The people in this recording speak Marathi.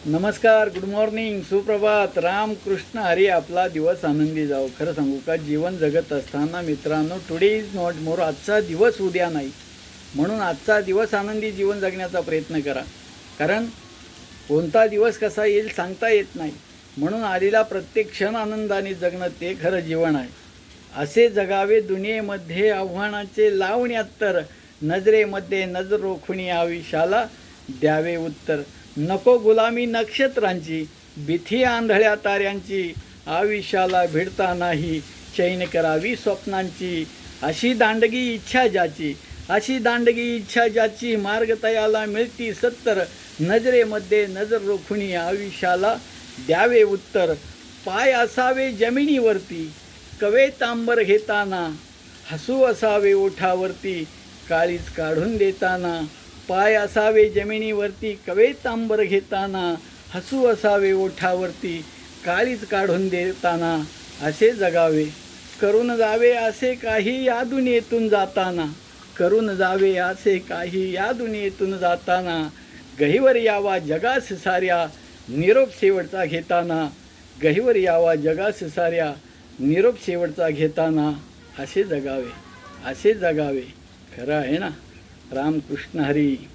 नमस्कार, गुड मॉर्निंग, सुप्रभात, राम कृष्ण हरी. आपला दिवस आनंदी जाओ. खरं सांगू का, जीवन जगत असताना मित्रांनो, टुडे इज नॉट मोर. आजचा दिवस उद्या नाही, म्हणून आजचा दिवस आनंदी जीवन जगण्याचा प्रयत्न करा. कारण कोणता दिवस कसा येईल सांगता येत नाही, म्हणून आलेला प्रत्येक क्षण आनंदाने जगणं ते खरं जीवन आहे. असे जगावे दुनियेमध्ये आव्हानाचे लावण्यात, तर नजरेमध्ये नजर रोखुनी आयुष्याला द्यावे उत्तर. नको गुलामी नक्षत्रांची, भीती आंधळ्या ताऱ्यांची, आयुष्याला भिडता नाही चैन करावी स्वप्नांची. अशी दांडगी इच्छा ज्याची, अशी दांडगी इच्छा ज्याची, मार्ग तयाला मिळती सत्तर. नजरेमध्ये नजर रोखुनी आयुष्याला द्यावे उत्तर. पाय असावे जमिनीवरती, कवे तांबर घेताना, हसू असावे ओठावरती, काळीज काढून देताना. पाय असावे जमिनीवरती, कवे तांबर घेताना, हसू असावे ओठावरती, काळीज काढून देताना. असे जगावे, करून जावे असे काही या दुनियेतून जाताना, करून जावे असे काही या दुनियेतून जाताना. गहिवर यावा जगास साऱ्या, निरोप शेवटचा घेताना. गहिवर यावा जगास साऱ्या, निरोप शेवटचा घेताना. असे जगावे, असे जगावे. खरं आहे ना. रामकृष्ण हरी.